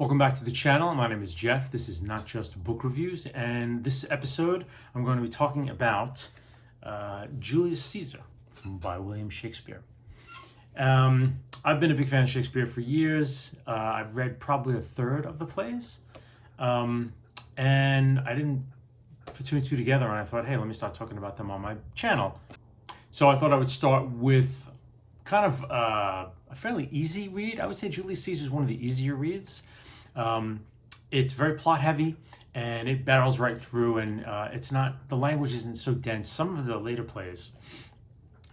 Welcome back to the channel. My name is Jeff. This is Not Just Book Reviews, and this episode I'm going to be talking about Julius Caesar by William Shakespeare. I've been a big fan of Shakespeare for years. I've read probably a third of the plays, and I didn't put two and two together, and I thought, hey, let me start talking about them on my channel. So I thought I would start with kind of a fairly easy read. I would say Julius Caesar is one of the easier reads. It's very plot heavy and it barrels right through, and the language isn't so dense. Some of the later plays,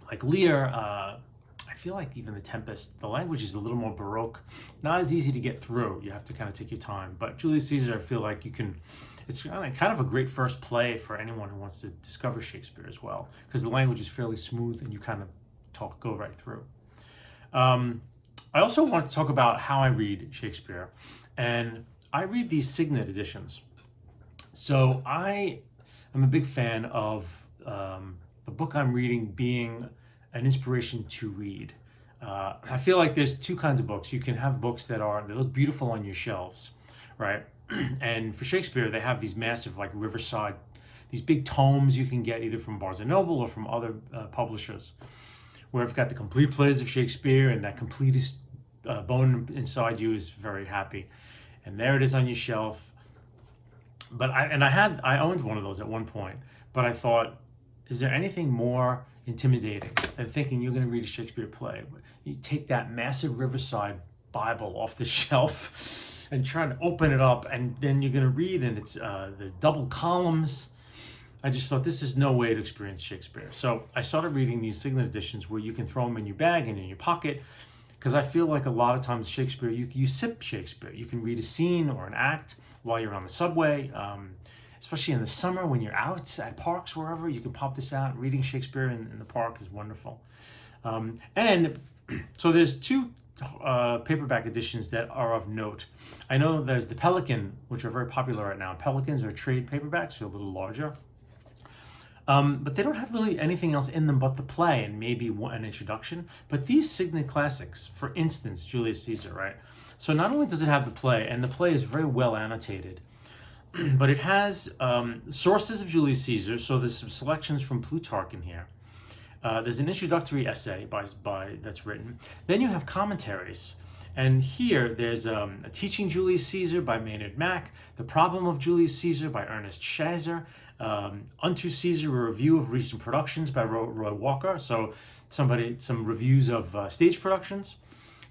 like Lear, I feel like even The Tempest, the language is a little more Baroque, not as easy to get through. You have to kind of take your time. But Julius Caesar, I feel like it's kind of a great first play for anyone who wants to discover Shakespeare as well, because the language is fairly smooth and you kind of go right through. I also want to talk about how I read Shakespeare, and I read these Signet editions. So I am a big fan of the book I'm reading being an inspiration to read. I feel like there's two kinds of books. You can have books they look beautiful on your shelves, right? And for Shakespeare, they have these massive, like Riverside, these big tomes you can get either from Barnes & Noble or from other publishers, where I've got the complete plays of Shakespeare, and that completest bone inside you is very happy. And there it is on your shelf. But I owned one of those at one point, but I thought, is there anything more intimidating than thinking you're going to read a Shakespeare play? You take that massive Riverside Bible off the shelf and try to open it up, and then you're going to read, and it's the double columns. I just thought, this is no way to experience Shakespeare. So I started reading these Signet editions where you can throw them in your bag and in your pocket, because I feel like a lot of times Shakespeare, you sip Shakespeare. You can read a scene or an act while you're on the subway, especially in the summer when you're out at parks, wherever. You can pop this out. Reading Shakespeare in the park is wonderful. And so there's two paperback editions that are of note. I know there's the Pelican, which are very popular right now. Pelicans are trade paperbacks, they're a little larger. But they don't have really anything else in them but the play and maybe an introduction. But these Signet classics, for instance, Julius Caesar, right? So not only does it have the play, and the play is very well annotated, but it has sources of Julius Caesar. So there's some selections from Plutarch in here. There's an introductory essay that's written. Then you have commentaries. And here there's a Teaching Julius Caesar by Maynard Mack, The Problem of Julius Caesar by Ernest Shazer, Unto Caesar, a review of recent productions by Roy Walker. So some reviews of stage productions.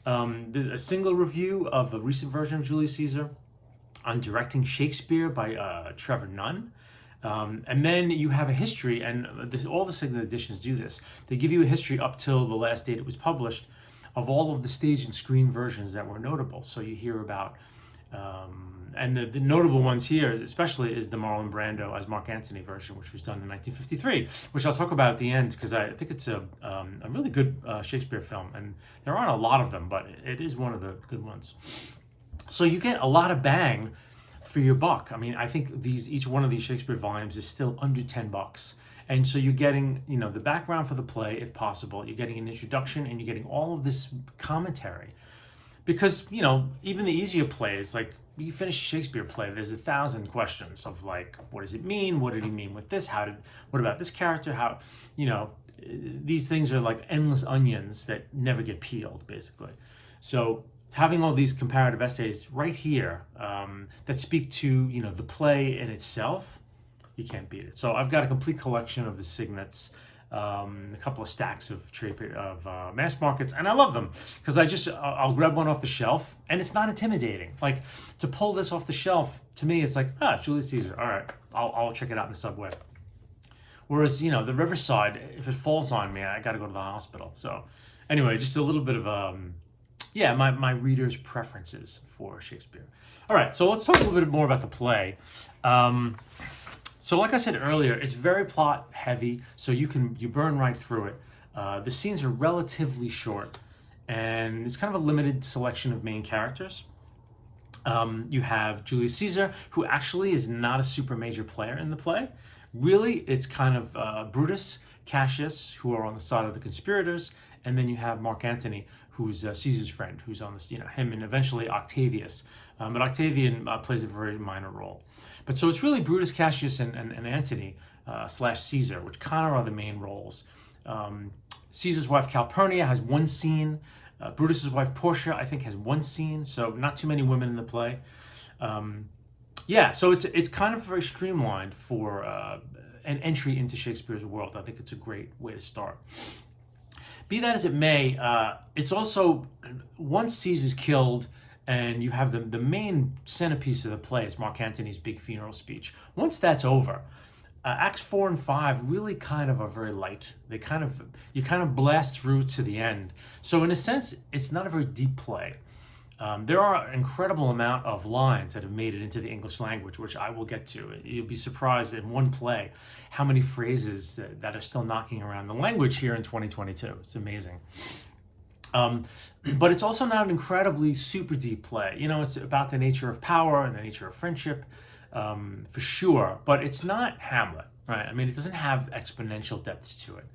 There's a single review of a recent version of Julius Caesar on Directing Shakespeare by Trevor Nunn. And then you have a history, and all the Signet editions do this. They give you a history up till the last date it was published of all of the stage and screen versions that were notable. So you hear about, and the notable ones here especially is the Marlon Brando as Mark Antony version, which was done in 1953, which I'll talk about at the end, because I think it's a really good Shakespeare film, and there aren't a lot of them, but it is one of the good ones. So you get a lot of bang for your buck. I mean, I think each one of these Shakespeare volumes is still under $10. And so you're getting, the background for the play, if possible. You're getting an introduction, and you're getting all of this commentary. Because, even the easier plays, like you finish a Shakespeare play, there's 1,000 questions of like, what does it mean? What did he mean with this? What about this character? How, these things are like endless onions that never get peeled, basically. So having all these comparative essays right here that speak to, the play in itself, you can't beat it. So I've got a complete collection of the Signets, a couple of stacks of mass markets, and I love them because I'll grab one off the shelf, and it's not intimidating. Like, to pull this off the shelf, to me, it's like, Julius Caesar. All right, I'll check it out in the subway. Whereas, the Riverside, if it falls on me, I got to go to the hospital. So anyway, just a little bit of my readers' preferences for Shakespeare. All right, so let's talk a little bit more about the play. So like I said earlier, it's very plot heavy, so you burn right through it. The scenes are relatively short, and it's kind of a limited selection of main characters. You have Julius Caesar, who actually is not a super major player in the play. Really, it's kind of Brutus, Cassius, who are on the side of the conspirators, and then you have Mark Antony, who's Caesar's friend, who's on this, him, and eventually Octavius. But Octavian plays a very minor role. But so it's really Brutus, Cassius, and Antony slash Caesar, which kind of are the main roles. Caesar's wife Calpurnia has one scene. Brutus's wife Portia, I think, has one scene. So not too many women in the play. So it's kind of very streamlined for an entry into Shakespeare's world. I think it's a great way to start. Be that as it may, it's also, once Caesar's killed and you have the main centerpiece of the play is Mark Antony's big funeral speech. Once that's over, Acts 4 and 5 really kind of are very light. You kind of blast through to the end. So in a sense, it's not a very deep play. There are an incredible amount of lines that have made it into the English language, which I will get to. You'll be surprised in one play how many phrases that are still knocking around the language here in 2022. It's amazing. But it's also not an incredibly super deep play. It's about the nature of power and the nature of friendship, for sure. But it's not Hamlet, right? I mean, it doesn't have exponential depths to it.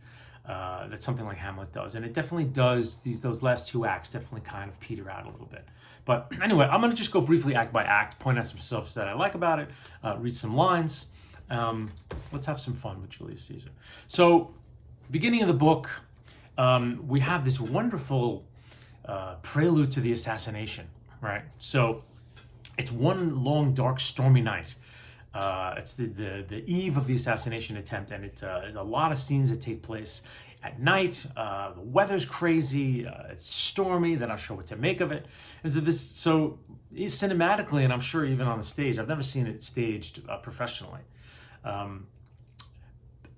That something like Hamlet does, and it definitely does. Those last two acts definitely kind of peter out a little bit. But anyway, I'm going to just go briefly act by act, point out some stuff that I like about it, read some lines. Let's have some fun with Julius Caesar. So, beginning of the book, we have this wonderful prelude to the assassination, right? So, it's one long, dark, stormy night. It's the eve of the assassination attempt, and there's a lot of scenes that take place at night. The weather's crazy. It's stormy. They're not sure what to make of it. And so cinematically, and I'm sure even on the stage, I've never seen it staged professionally.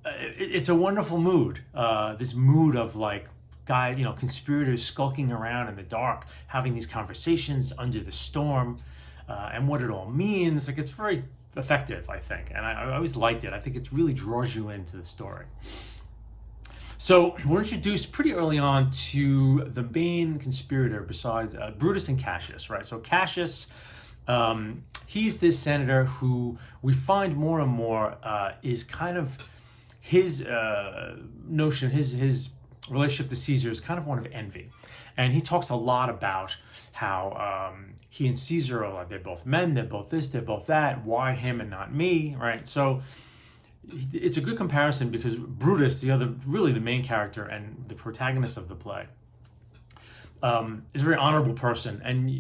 It's a wonderful mood. This mood of conspirators skulking around in the dark, having these conversations under the storm, and what it all means. It's very effective, I think, and I always liked it. I think it really draws you into the story. So we're introduced pretty early on to the main conspirator besides Brutus and Cassius, right? So Cassius, he's this senator who we find more and more is kind of his notion, his relationship to Caesar is kind of one of envy. And he talks a lot about how he and Caesar are like, they're both men, they're both this, they're both that, why him and not me, right? So it's a good comparison because Brutus, really the main character and the protagonist of the play, is a very honorable person. And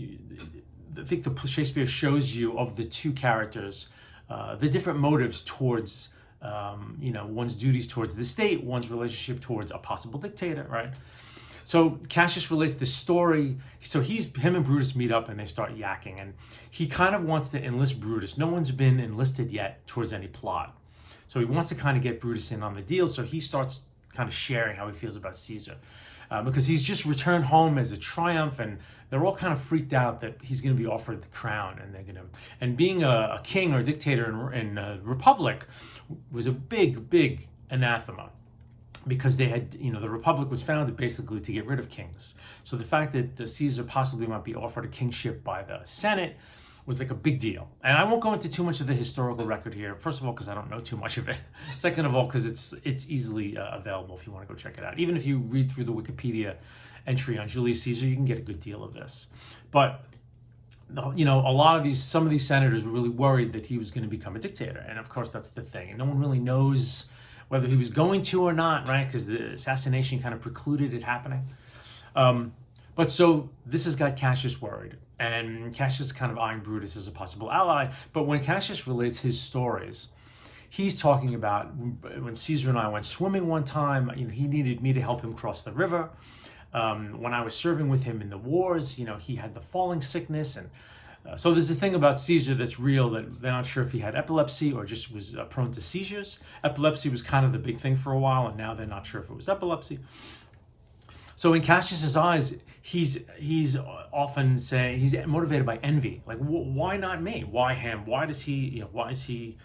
I think the Shakespeare shows you of the two characters, the different motives towards, one's duties towards the state, one's relationship towards a possible dictator, right? So Cassius relates this story. So him and Brutus meet up and they start yakking, and he kind of wants to enlist Brutus. No one's been enlisted yet towards any plot. So he wants to kind of get Brutus in on the deal. So he starts kind of sharing how he feels about Caesar, because he's just returned home as a triumph, and they're all kind of freaked out that he's going to be offered the crown, and being a king or a dictator in a republic was a big anathema. Because they had, the Republic was founded basically to get rid of kings. So the fact that Caesar possibly might be offered a kingship by the Senate was like a big deal. And I won't go into too much of the historical record here. First of all, because I don't know too much of it. Second of all, because it's easly available if you want to go check it out. Even if you read through the Wikipedia entry on Julius Caesar, you can get a good deal of this. But some of these senators were really worried that he was going to become a dictator. And of course, that's the thing. And no one really knows whether he was going to or not, right? Because the assassination kind of precluded it happening. But so this has got Cassius worried. And Cassius is kind of eyeing Brutus as a possible ally. But when Cassius relates his stories, he's talking about when Caesar and I went swimming one time, he needed me to help him cross the river. When I was serving with him in the wars, he had the falling sickness. And so there's a thing about Caesar that's real, that they're not sure if he had epilepsy or just was prone to seizures. Epilepsy was kind of the big thing for a while, and now they're not sure if it was epilepsy. So in Cassius's eyes, he's often saying he's motivated by envy. Like, why not me? Why him? Why does he? Why does he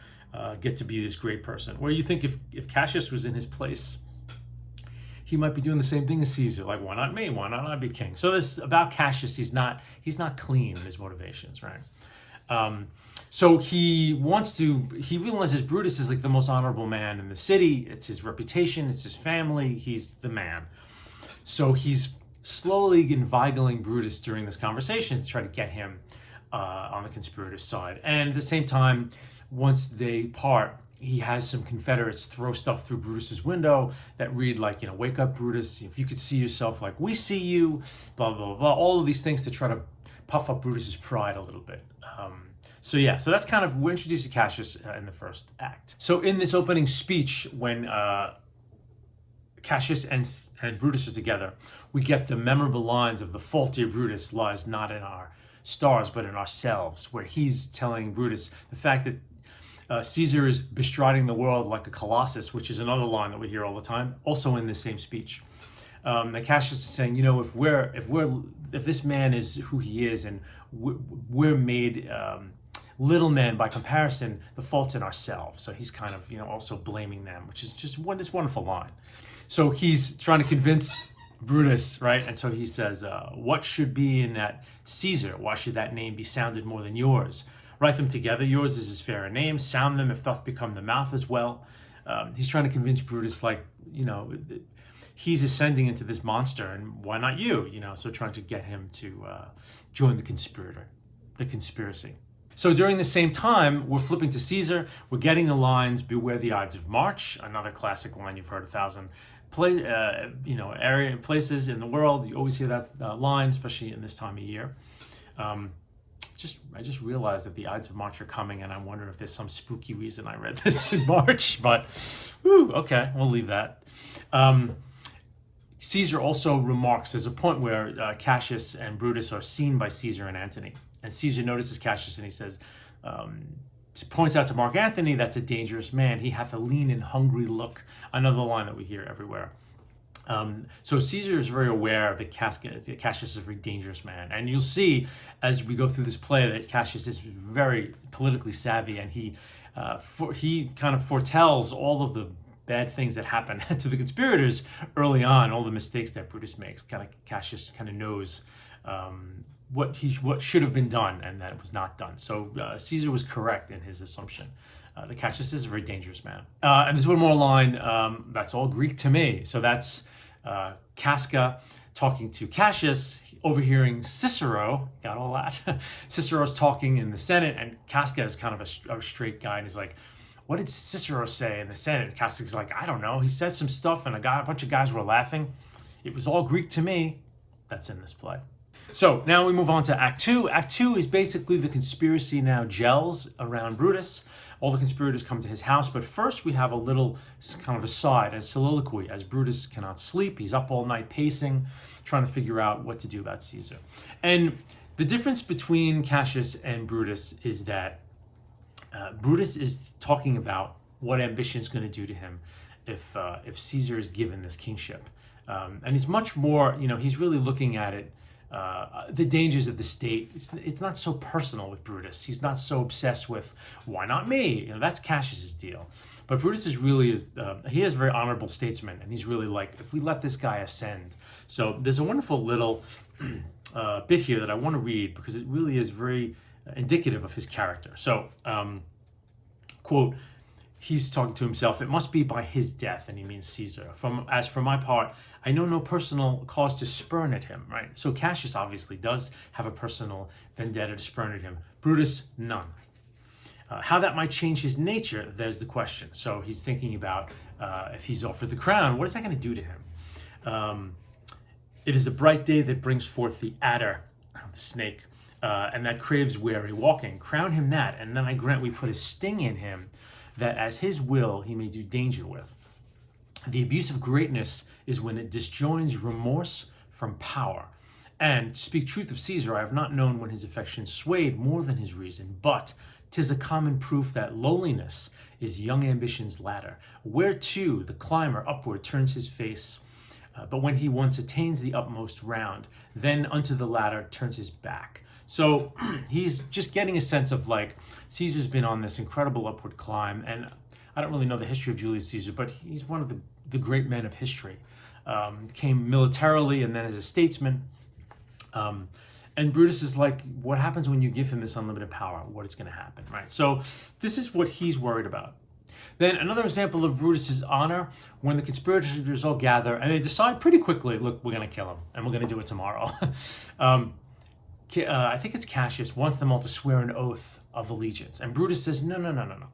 get to be this great person? Where you think if Cassius was in his place, he might be doing the same thing as Caesar. Like, why not me? Why not I be king? So this about Cassius, he's not clean in his motivations, right? So he realizes Brutus is like the most honorable man in the city. It's his reputation, it's his family, he's the man. So he's slowly invigilating Brutus during this conversation to try to get him on the conspirator's side. And at the same time, once they part, he has some Confederates throw stuff through Brutus's window that read like, wake up, Brutus, if you could see yourself like we see you, blah, blah, blah, all of these things to try to puff up Brutus's pride a little bit. So that's kind of, we're introduced to Cassius in the first act. So in this opening speech, when Cassius and Brutus are together, we get the memorable lines of "the fault, dear Brutus, lies not in our stars, but in ourselves," where he's telling Brutus the fact that Caesar is bestriding the world like a colossus, which is another line that we hear all the time, also in this same speech. That Cassius is saying, if this man is who he is, and we're made little men by comparison, the fault's in ourselves. So he's kind of, also blaming them, which is just this wonderful line. So he's trying to convince Brutus, right? And so he says, what should be in that Caesar? Why should that name be sounded more than yours? Write them together. Yours is as fair a name. Sound them if doth become the mouth as well. He's trying to convince Brutus, like, he's ascending into this monster, and why not you? So trying to get him to join the conspiracy. So during the same time, we're flipping to Caesar. We're getting the lines, "Beware the Ides of March," another classic line you've heard 1,000 places in the world. You always hear that line, especially in this time of year. I just realized that the Ides of March are coming, and I wonder if there's some spooky reason I read this in March, but okay, we'll leave that. Caesar also remarks, there's a point where Cassius and Brutus are seen by Caesar and Antony. And Caesar notices Cassius and he says, points out to Mark Antony, "That's a dangerous man. He hath a lean and hungry look." Another line that we hear everywhere. So Caesar is very aware that Cassius is a very dangerous man. And you'll see as we go through this play that Cassius is very politically savvy, and he kind of foretells all of the bad things that happen to the conspirators early on, all the mistakes that Brutus makes. Cassius kind of knows what should have been done and that it was not done. So Caesar was correct in his assumption that Cassius is a very dangerous man. And there's one more line, "That's all Greek to me." So that's Casca talking to Cassius, overhearing Cicero, got all that. Cicero's talking in the Senate, and Casca is kind of a straight guy, and he's like, "What did Cicero say in the Senate?" Casca's like, "I don't know. He said some stuff, and a bunch of guys were laughing. It was all Greek to me." That's in this play. So now we move on to Act 2. Act 2 is basically the conspiracy now gels around Brutus. All the conspirators come to his house, but first we have a little kind of aside, a soliloquy, as Brutus cannot sleep. He's up all night pacing, trying to figure out what to do about Caesar. And the difference between Cassius and Brutus is that Brutus is talking about what ambition is going to do to him if Caesar is given this kingship. And he's much more, he's really looking at it, the dangers of the state. It's not so personal with Brutus. He's not so obsessed with, why not me? That's Cassius's deal. But Brutus is really, he is a very honorable statesman, and he's really like, if we let this guy ascend. So there's a wonderful little bit here that I want to read because it really is very indicative of his character. So, quote, he's talking to himself, "It must be by his death," and he means Caesar. "As for my part, I know no personal cause to spurn at him," right? So Cassius obviously does have a personal vendetta to spurn at him. Brutus, none. How that might change his nature, there's the question. So he's thinking about if he's offered the crown, what is that going to do to him? "It is a bright day that brings forth the adder," the snake, "and that craves wary walking. Crown him that, and then I grant we put a sting in him, that as his will he may do danger with. The abuse of greatness is when it disjoins remorse from power. And to speak truth of Caesar, I have not known when his affection swayed more than his reason, but 'tis a common proof that lowliness is young ambition's ladder, whereto the climber upward turns his face. But when he once attains the utmost round, then unto the ladder turns his back." So he's just getting a sense of like, Caesar's been on this incredible upward climb, and I don't really know the history of Julius Caesar, but he's one of the great men of history. Came militarily and then as a statesman. And Brutus is like, what happens when you give him this unlimited power? What is going to happen, right? So this is what he's worried about. Then another example of Brutus's honor, when the conspirators all gather and they decide pretty quickly, look, we're going to kill him and we're going to do it tomorrow. I think it's Cassius wants them all to swear an oath of allegiance. And Brutus says, no.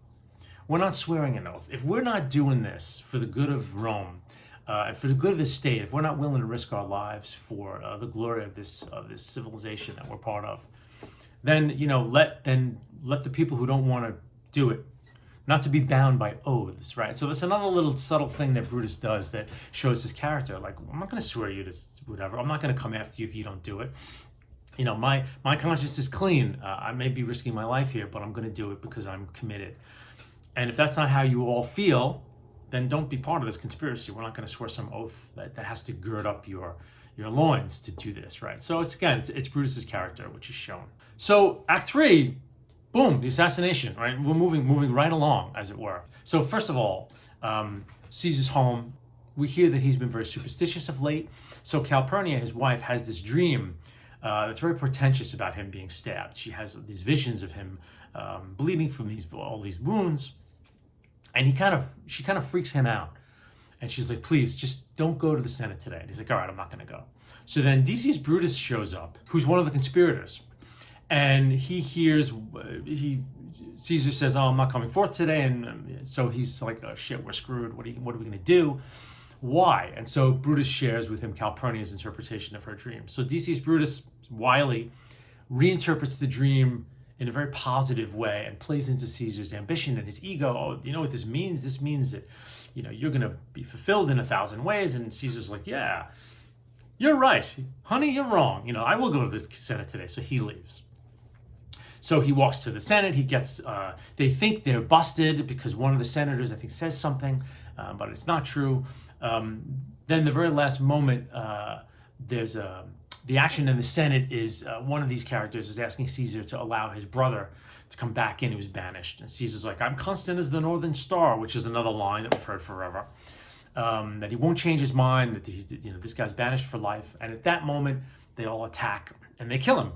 We're not swearing an oath. If we're not doing this for the good of Rome, and for the good of the state, if we're not willing to risk our lives for the glory of this civilization that we're part of, then let the people who don't want to do it, not to be bound by oaths, right? So that's another little subtle thing that Brutus does that shows his character. Like, I'm not going to swear you to whatever. I'm not going to come after you if you don't do it. My conscience is clean. I may be risking my life here, but I'm going to do it because I'm committed. And if that's not how you all feel, then don't be part of this conspiracy. We're not going to swear some oath that has to gird up your loins to do this, right? So it's Brutus's character, which is shown. So Act 3, boom, the assassination, right? We're moving right along, as it were. So first of all, Caesar's home. We hear that he's been very superstitious of late. So Calpurnia, his wife, has this dream that's very portentous about him being stabbed. She has these visions of him bleeding from all these wounds, and she kind of freaks him out. And she's like, please, just don't go to the Senate today. And he's like, all right, I'm not going to go. So then Decius Brutus shows up, who's one of the conspirators. And he hears, Caesar says, oh, I'm not coming forth today. And so he's like, oh, shit, we're screwed. What are we going to do? Why? And so Brutus shares with him Calpurnia's interpretation of her dream. So Decius Brutus, wily, reinterprets the dream in a very positive way and plays into Caesar's ambition and his ego. Oh, do you know what this means? This means that, you're going to be fulfilled in 1,000 ways. And Caesar's like, yeah, you're right. Honey, you're wrong. I will go to the Senate today. So he leaves. So he walks to the Senate. He gets, they think they're busted because one of the senators, I think, says something, but it's not true. Then the very last moment, there's the action in the Senate is one of these characters is asking Caesar to allow his brother to come back in. He was banished. And Caesar's like, I'm constant as the Northern Star, which is another line that we've heard forever. That he won't change his mind, that this guy's banished for life. And at that moment, they all attack and they kill him.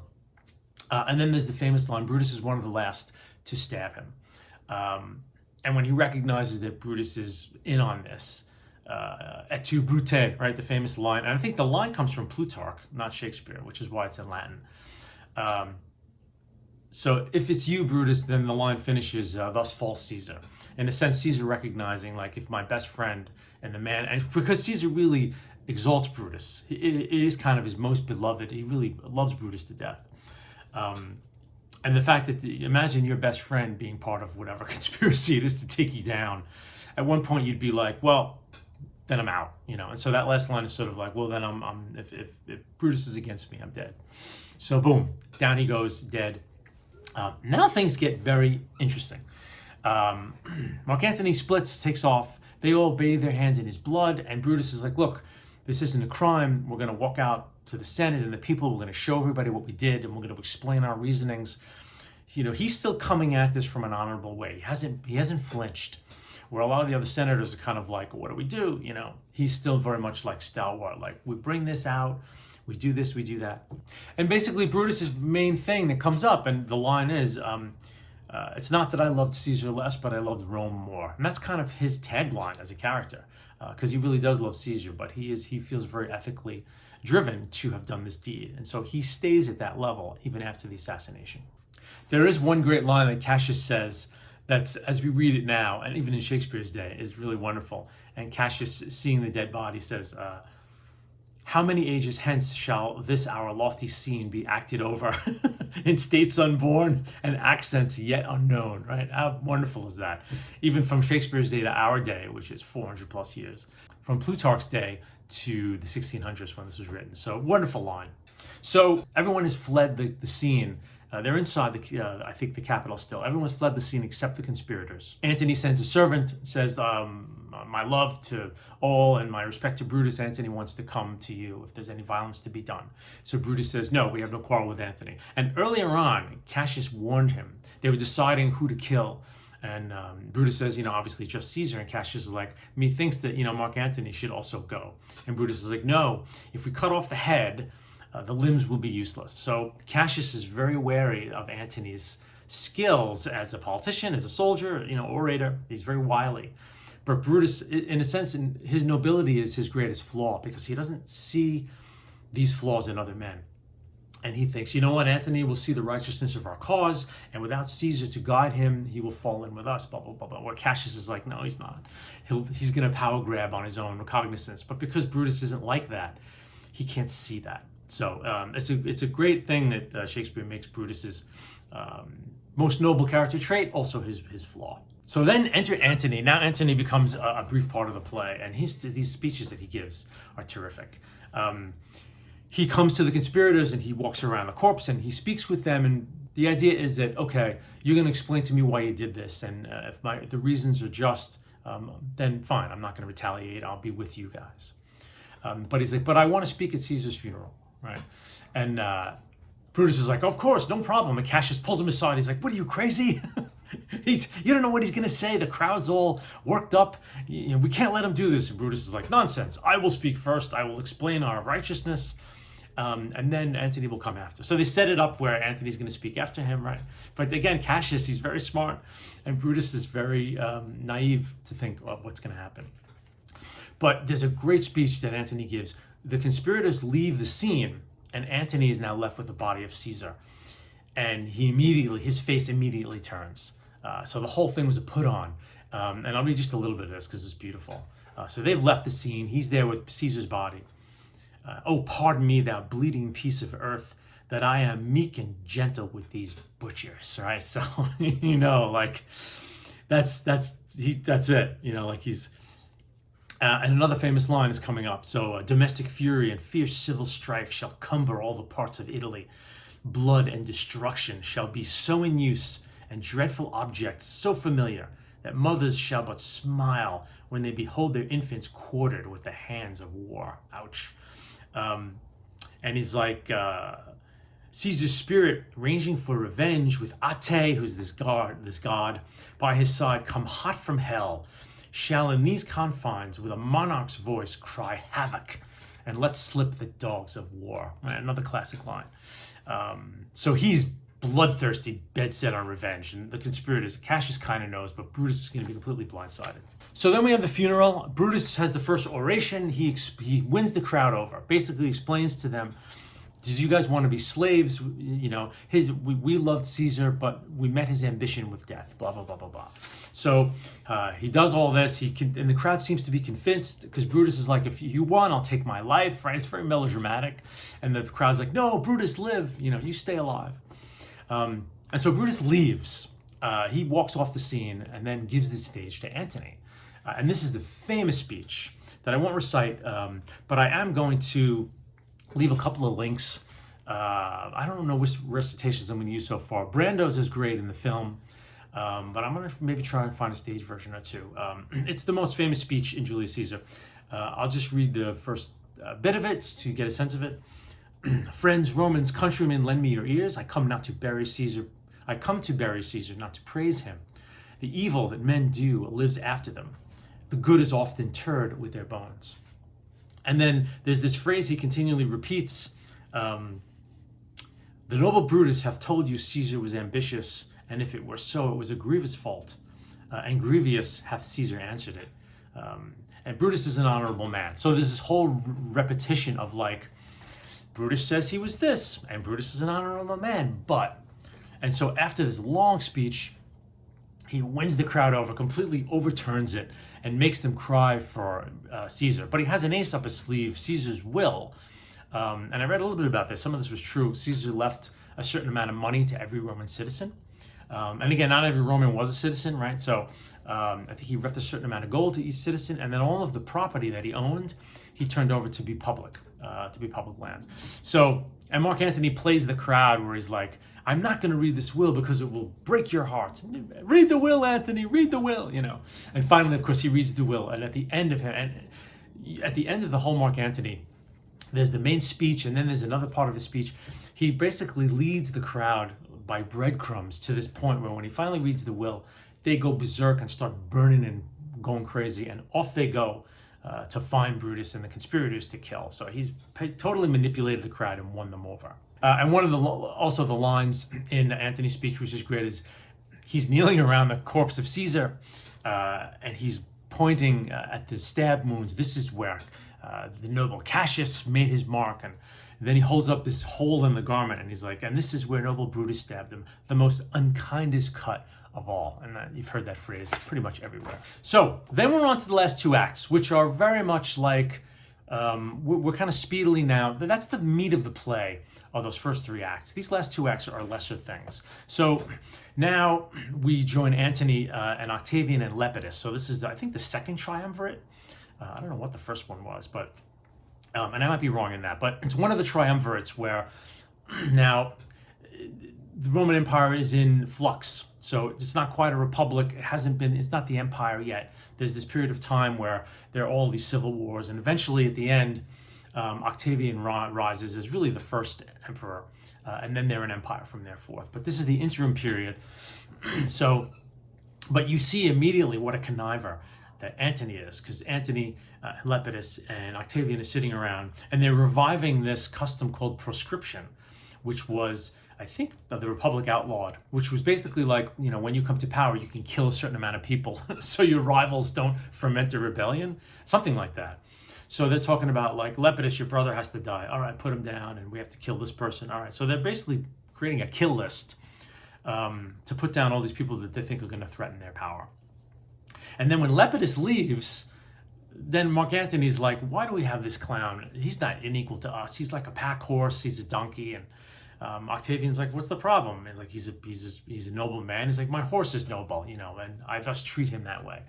And then there's the famous line, Brutus is one of the last to stab him. And when he recognizes that Brutus is in on this, et tu, Brute, right, the famous line. And I think the line comes from Plutarch, not Shakespeare, which is why it's in Latin. So if it's you, Brutus, then the line finishes, thus falls Caesar. In a sense, Caesar recognizing, like, if my best friend and the man, and because Caesar really exalts Brutus, it is kind of his most beloved, he really loves Brutus to death. And the fact that, imagine your best friend being part of whatever conspiracy it is to take you down. At one point, you'd be like, well, then I'm out, And so that last line is sort of like, well, then if Brutus is against me, I'm dead. So boom, down he goes, dead. Now things get very interesting. Mark Antony splits, takes off. They all bathe their hands in his blood, and Brutus is like, look, this isn't a crime. We're going to walk out to the Senate and the people. We're going to show everybody what we did, and we're going to explain our reasonings. He's still coming at this from an honorable way. He hasn't flinched. Where a lot of the other senators are kind of like, what do we do? He's still very much like stalwart. Like, we bring this out, we do this, we do that. And basically Brutus's main thing that comes up, and the line is, it's not that I loved Caesar less, but I loved Rome more. And that's kind of his tagline as a character, because he really does love Caesar, but he feels very ethically driven to have done this deed. And so he stays at that level even after the assassination. There is one great line that Cassius says that's, as we read it now, and even in Shakespeare's day, is really wonderful. And Cassius, seeing the dead body, says, how many ages hence shall this our lofty scene be acted over in states unborn and accents yet unknown, right? How wonderful is that? Even from Shakespeare's day to our day, which is 400 plus years. From Plutarch's day to the 1600s when this was written. So wonderful line. So everyone has fled the scene. They're inside I think the Capitol still. Everyone's fled the scene except the conspirators. Antony sends a servant, says, my love to all and my respect to Brutus. Antony wants to come to you if there's any violence to be done. So Brutus says, no, we have no quarrel with Antony. And earlier on, Cassius warned him. They were deciding who to kill. And Brutus says, obviously just Caesar. And Cassius is like, methinks that, Mark Antony should also go. And Brutus is like, no, if we cut off the head, the limbs will be useless. So Cassius is very wary of Antony's skills as a politician, as a soldier, orator. He's very wily. But Brutus, in a sense, his nobility is his greatest flaw, because he doesn't see these flaws in other men. And he thinks, you know what, Antony will see the righteousness of our cause, and without Caesar to guide him, he will fall in with us, blah, blah, blah, blah. Where Cassius is like, no, he's not. He's going to power grab on his own recognizance. But because Brutus isn't like that, he can't see that. So it's a great thing that Shakespeare makes Brutus's most noble character trait also his flaw. So then enter Antony. Now Antony becomes a brief part of the play, and these speeches that he gives are terrific. He comes to the conspirators and he walks around the corpse and he speaks with them, and the idea is that, okay, you're going to explain to me why you did this, and if the reasons are just, then fine, I'm not going to retaliate, I'll be with you guys. But he's like, but I want to speak at Caesar's funeral, right? And Brutus is like, of course, no problem. And Cassius pulls him aside. He's like, what are you, crazy? You don't know what he's going to say. The crowd's all worked up. We can't let him do this. And Brutus is like, nonsense. I will speak first. I will explain our righteousness. And then Antony will come after. So they set it up where Antony's going to speak after him, right? But again, Cassius, he's very smart. And Brutus is very naive to think of what's going to happen. But there's a great speech that Antony gives. The conspirators leave the scene, and Antony is now left with the body of Caesar. And his face immediately turns. So the whole thing was a put on. And I'll read just a little bit of this because it's beautiful. So they've left the scene. He's there with Caesar's body. Oh, pardon me, thou bleeding piece of earth, that I am meek and gentle with these butchers, right? So, like, that's it, like he's, and another famous line is coming up. So, domestic fury and fierce civil strife shall cumber all the parts of Italy. Blood and destruction shall be so in use, and dreadful objects so familiar, that mothers shall but smile when they behold their infants quartered with the hands of war. Ouch. And he's like, Caesar's spirit ranging for revenge, with Ate, who's this god, by his side, come hot from hell, shall in these confines with a monarch's voice cry havoc, and let slip the dogs of war. Right, another classic line. So he's bloodthirsty, dead set on revenge, and the conspirators, Cassius kind of knows, but Brutus is going to be completely blindsided. So then we have the funeral. Brutus has the first oration. He wins the crowd over, basically explains to them, did you guys want to be slaves? We loved Caesar, but we met his ambition with death, blah, blah, blah, blah, blah. So he does all this, and the crowd seems to be convinced, because Brutus is like, if you won, I'll take my life, right? It's very melodramatic. And the crowd's like, no, Brutus, live, you stay alive. And so Brutus leaves. He walks off the scene and then gives the stage to Antony. And this is the famous speech that I won't recite, but I am going to leave a couple of links. I don't know which recitations I'm going to use so far. Brando's is great in the film, but I'm going to maybe try and find a stage version or two. It's the most famous speech in Julius Caesar. I'll just read the first bit of it to get a sense of it. Friends, Romans, countrymen, lend me your ears. I come to bury Caesar, not to praise him. The evil that men do lives after them. The good is often interred with their bones. And then there's this phrase he continually repeats. The noble Brutus hath told you Caesar was ambitious, and if it were so, it was a grievous fault. And grievous hath Caesar answered it. And Brutus is an honorable man. So there's this whole repetition of like, Brutus says he was this, and Brutus is an honorable man, but. And so after this long speech, he wins the crowd over, completely overturns it, and makes them cry for Caesar. But he has an ace up his sleeve, Caesar's will. And I read a little bit about this. Some of this was true. Caesar left a certain amount of money to every Roman citizen. And again, not every Roman was a citizen, right? So I think he left a certain amount of gold to each citizen, and then all of the property that he owned, he turned over to be public lands. So, and Mark Antony plays the crowd where he's like, I'm not going to read this will because it will break your hearts. Read the will, Antony, read the will, And finally, of course, he reads the will. And at the end of the whole Mark Antony, there's the main speech, and then there's another part of his speech. He basically leads the crowd by breadcrumbs to this point where when he finally reads the will, they go berserk and start burning and going crazy, and off they go to find Brutus and the conspirators to kill. So he's totally manipulated the crowd and won them over. And one of also the lines in Antony's speech, which is great, is he's kneeling around the corpse of Caesar, and he's pointing at the stab wounds. This is where the noble Cassius made his mark, and then he holds up this hole in the garment, and he's like, and this is where noble Brutus stabbed him, the most unkindest cut of all. And you've heard that phrase pretty much everywhere. So then we're on to the last two acts, which are very much like, we're kind of speedily now, that's the meat of the play, of those first three acts. These last two acts are lesser things. So now we join Antony and Octavian and Lepidus. So this is, I think, the second triumvirate. I don't know what the first one was, but, and I might be wrong in that, but it's one of the triumvirates where now the Roman Empire is in flux. So it's not quite a republic. It hasn't been, it's not the empire yet. There's this period of time where there are all these civil wars, and eventually at the end, Octavian rises as really the first emperor, and then they're an empire from there forth. But this is the interim period. So, but you see immediately what a conniver that Antony is, because Antony, Lepidus, and Octavian are sitting around, and they're reviving this custom called proscription, which was, I think, the Republic outlawed, which was basically like, you know, when you come to power, you can kill a certain amount of people so your rivals don't ferment a rebellion, something like that. So they're talking about, like, Lepidus, your brother has to die. All right, put him down, and we have to kill this person. All right, so they're basically creating a kill list to put down all these people that they think are going to threaten their power. And then when Lepidus leaves, then Mark Antony's like, why do we have this clown? He's not unequal to us. He's like a pack horse. He's a donkey. And Octavian's like, what's the problem? And like, he's a noble man. He's like, my horse is noble, you know, and I thus treat him that way.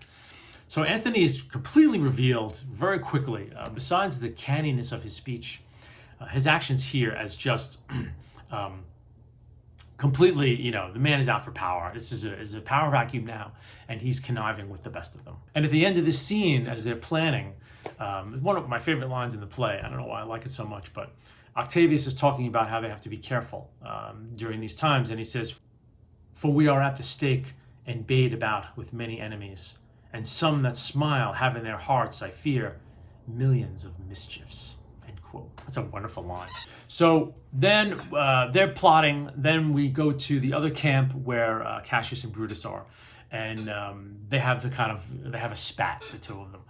So Antony is completely revealed very quickly, besides the canniness of his speech, his actions here as just completely, you know, the man is out for power. This is a power vacuum now, and he's conniving with the best of them. And at the end of this scene, as they're planning, one of my favorite lines in the play, I don't know why I like it so much, but Octavius is talking about how they have to be careful during these times, and he says, for we are at the stake and bayed about with many enemies, and some that smile have in their hearts, I fear, millions of mischiefs. End quote. That's a wonderful line. So then they're plotting. Then we go to the other camp where Cassius and Brutus are, and they have a spat, the two of them.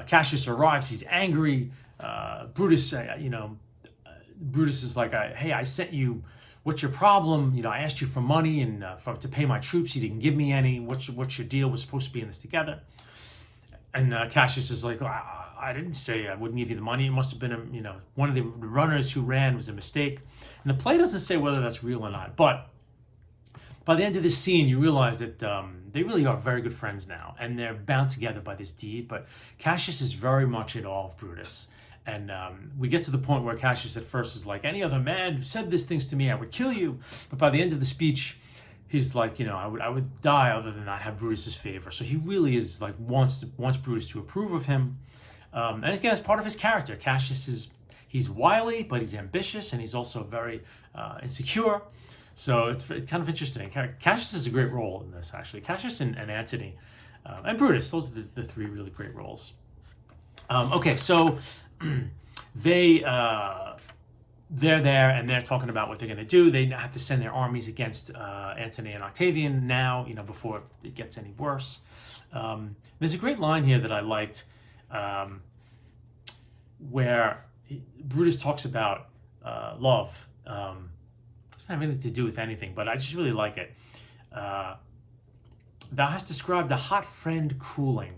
Cassius arrives. He's angry. Brutus, Brutus is like, hey, I sent you. What's your problem? You know, I asked you for money and to pay my troops. You didn't give me any. What's your deal? We're supposed to be in this together. And Cassius is like, I didn't say I wouldn't give you the money. It must have been, one of the runners who ran was a mistake. And the play doesn't say whether that's real or not. But by the end of this scene, you realize that they really are very good friends now. And they're bound together by this deed. But Cassius is very much in awe of Brutus. And we get to the point where Cassius at first is like, any other man who said these things to me, I would kill you. But by the end of the speech, he's like, I would die other than not have Brutus's favor. So he really is like, wants Brutus to approve of him. And again, it's part of his character. Cassius he's wily, but he's ambitious, and he's also very insecure. So it's kind of interesting. Cassius is a great role in this, actually. Cassius and Antony and Brutus, those are the three really great roles. Okay, so they're there and they're talking about what they're going to do. They have to send their armies against Antony and Octavian now, before it gets any worse. There's a great line here that I liked where Brutus talks about love. It doesn't have anything to do with anything, but I just really like it. Thou hast described a hot friend cooling.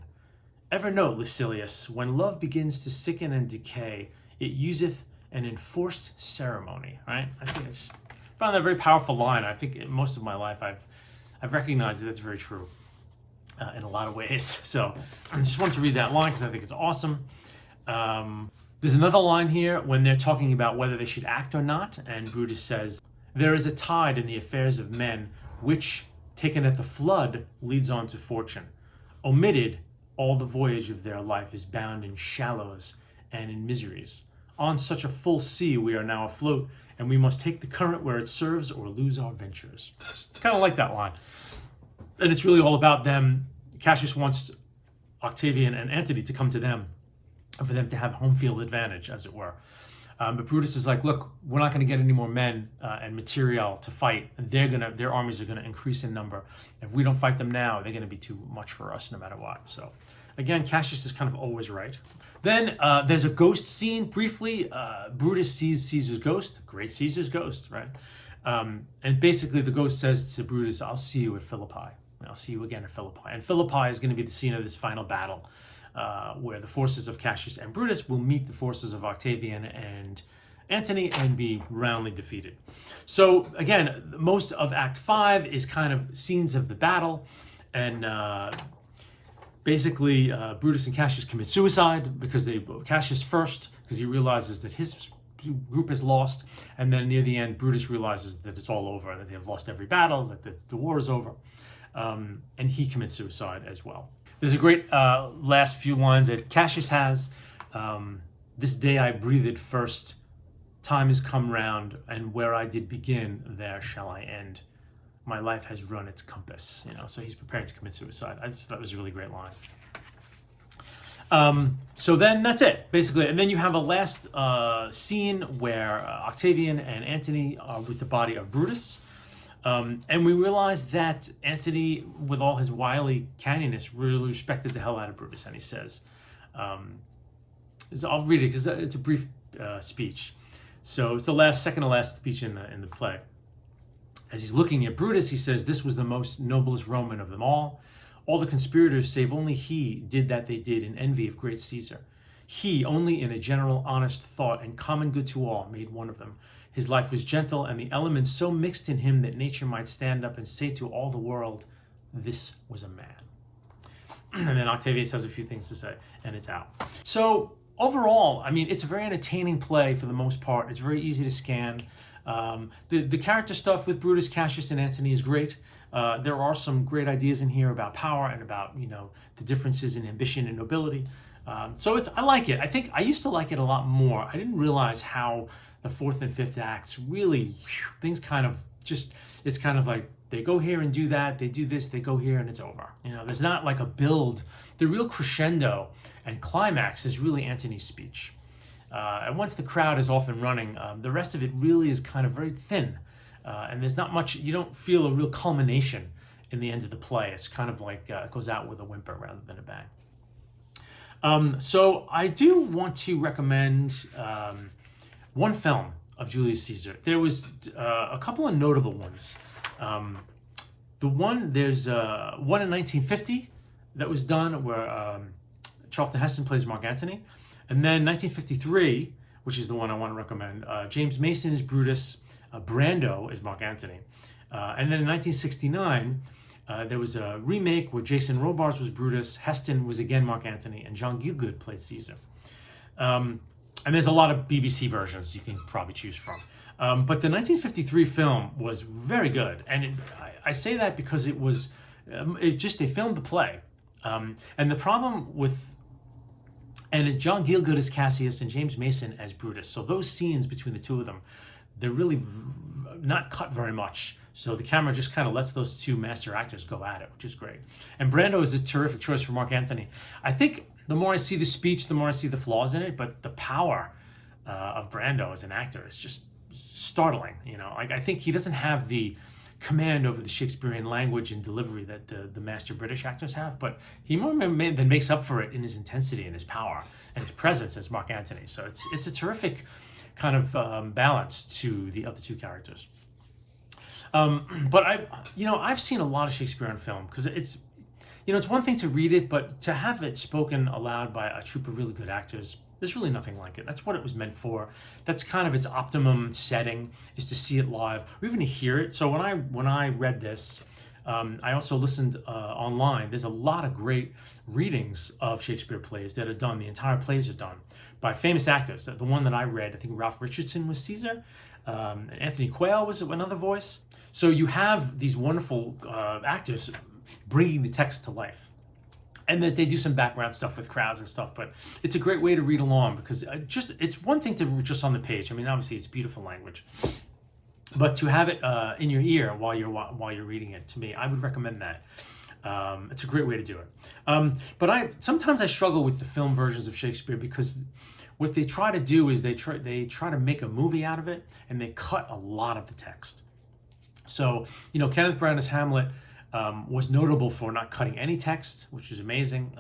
Ever note, Lucilius, when love begins to sicken and decay, it useth an enforced ceremony, right? I found that a very powerful line. I think in most of my life I've recognized that that's very true in a lot of ways. So I just wanted to read that line because I think it's awesome. There's another line here when they're talking about whether they should act or not, and Brutus says, there is a tide in the affairs of men which, taken at the flood, leads on to fortune. Omitted, all the voyage of their life is bound in shallows and in miseries. On such a full sea we are now afloat, and we must take the current where it serves or lose our ventures. Kind of like that line. And it's really all about them. Cassius wants Octavian and Antony to come to them, and for them to have home field advantage, as it were. But Brutus is like, look, we're not going to get any more men and material to fight. Their armies are going to increase in number. If we don't fight them now, they're going to be too much for us no matter what. So again, Cassius is kind of always right. Then there's a ghost scene briefly. Brutus sees Caesar's ghost, great Caesar's ghost, right? And basically the ghost says to Brutus, I'll see you at Philippi. I'll see you again at Philippi. And Philippi is going to be the scene of this final battle where the forces of Cassius and Brutus will meet the forces of Octavian and Antony and be roundly defeated. So again, most of Act 5 is kind of scenes of the battle, and basically Brutus and Cassius commit suicide because Cassius first, because he realizes that his group is lost, and then near the end Brutus realizes that it's all over, that they have lost every battle, that the war is over, and he commits suicide as well. There's a great last few lines that Cassius has. This day I breathed first, time has come round, and where I did begin, there shall I end. My life has run its compass. So he's preparing to commit suicide. I just thought it was a really great line. So then that's it, basically. And then you have a last scene where Octavian and Antony are with the body of Brutus. And we realize that Antony, with all his wily canniness, really respected the hell out of Brutus. And he says, I'll read it because it's a brief speech. So it's the second to last speech in the play. As he's looking at Brutus, he says, this was the most noblest Roman of them all. All the conspirators, save only he, did that they did in envy of great Caesar. He, only in a general honest thought and common good to all, made one of them. His life was gentle, and the elements so mixed in him that nature might stand up and say to all the world, this was a man. And then Octavius has a few things to say, and it's out. So overall, I mean, it's a very entertaining play for the most part. It's very easy to scan. The character stuff with Brutus, Cassius, and Antony is great. There are some great ideas in here about power and about, the differences in ambition and nobility. So I like it. I think I used to like it a lot more. I didn't realize how the fourth and fifth acts really, things kind of just, it's kind of like they go here and do that, they do this, they go here and it's over. There's not like a build. The real crescendo and climax is really Antony's speech. And once the crowd is off and running, the rest of it really is kind of very thin. And there's not much, you don't feel a real culmination in the end of the play. It's kind of like it goes out with a whimper rather than a bang. So I do want to recommend one film of Julius Caesar. There was a couple of notable ones. There's one in 1950 that was done where Charlton Heston plays Mark Antony. And then 1953, which is the one I want to recommend, James Mason is Brutus, Brando is Mark Antony. And then in 1969, there was a remake where Jason Robards was Brutus, Heston was again Mark Antony, and John Gielgud played Caesar. And there's a lot of BBC versions you can probably choose from. But the 1953 film was very good. And I say that because they filmed the play. And the problem and it's John Gielgud as Cassius and James Mason as Brutus. So those scenes between the two of them, they're really not cut very much. So the camera just kind of lets those two master actors go at it, which is great. And Brando is a terrific choice for Mark Antony. I think the more I see the speech, the more I see the flaws in it, but the power of Brando as an actor is just startling. I think he doesn't have the command over the Shakespearean language and delivery that the master British actors have, but he more than makes up for it in his intensity and his power and his presence as Mark Antony. So it's a terrific kind of balance to the other two characters. But I've seen a lot of Shakespeare on film because it's one thing to read it, but to have it spoken aloud by a troupe of really good actors, there's really nothing like it. That's what it was meant for. That's kind of its optimum setting, is to see it live or even to hear it. So when I read this, I also listened online. There's a lot of great readings of Shakespeare plays that are done. The entire plays are done by famous actors. The one that I read, I think Ralph Richardson was Caesar. Anthony Quayle was another voice. So you have these wonderful actors bringing the text to life. And that they do some background stuff with crowds and stuff, but it's a great way to read along because it's one thing to read just on the page. I mean, obviously it's beautiful language, but to have it in your ear while you're reading it, to me, I would recommend that. It's a great way to do it. But sometimes I struggle with the film versions of Shakespeare because what they try to do is they try to make a movie out of it, and they cut a lot of the text. So, Kenneth Branagh's Hamlet was notable for not cutting any text, which is amazing.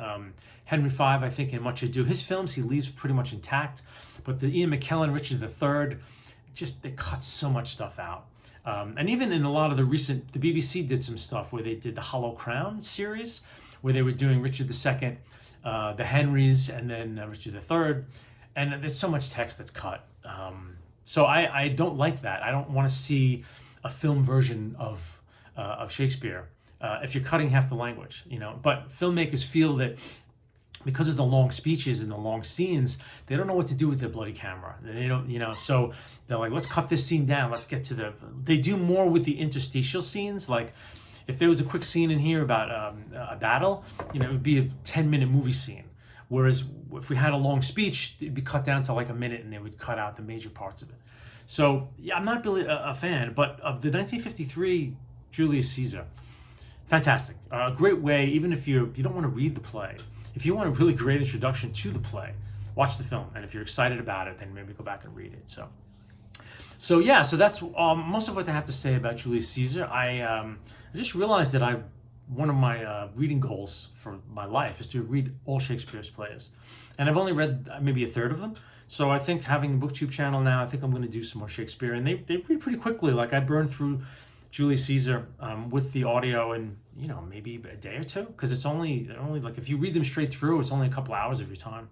Henry V, I think, in Much Ado, his films he leaves pretty much intact, but the Ian McKellen, Richard III, they cut so much stuff out. And even in a lot of the BBC did some stuff where they did the Hollow Crown series, where they were doing Richard II, the Henrys, and then Richard III, and there's so much text that's cut. So I don't like that. I don't want to see a film version of Shakespeare if you're cutting half the language, But filmmakers feel that because of the long speeches and the long scenes, they don't know what to do with their bloody camera. They don't, so they're like, let's cut this scene down. Let's get to they do more with the interstitial scenes. Like if there was a quick scene in here about a battle, it would be a 10-minute movie scene. Whereas if we had a long speech, it'd be cut down to like a minute and they would cut out the major parts of it. So yeah, I'm not really a fan, but of the 1953 Julius Caesar, fantastic. A great way, even if you don't want to read the play, if you want a really great introduction to the play, watch the film. And if you're excited about it, then maybe go back and read it. So yeah, so that's most of what I have to say about Julius Caesar. I just realized that one of my reading goals for my life is to read all Shakespeare's plays. And I've only read maybe a third of them. So I think having a BookTube channel now, I think I'm going to do some more Shakespeare. And they read pretty quickly. Like I burned through Julius Caesar with the audio in, maybe a day or two. Because it's only like, if you read them straight through, it's only a couple hours of your time.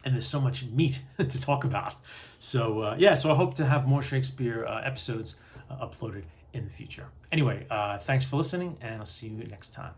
And there's so much meat to talk about. So so I hope to have more Shakespeare episodes uploaded in the future. Anyway, thanks for listening, and I'll see you next time.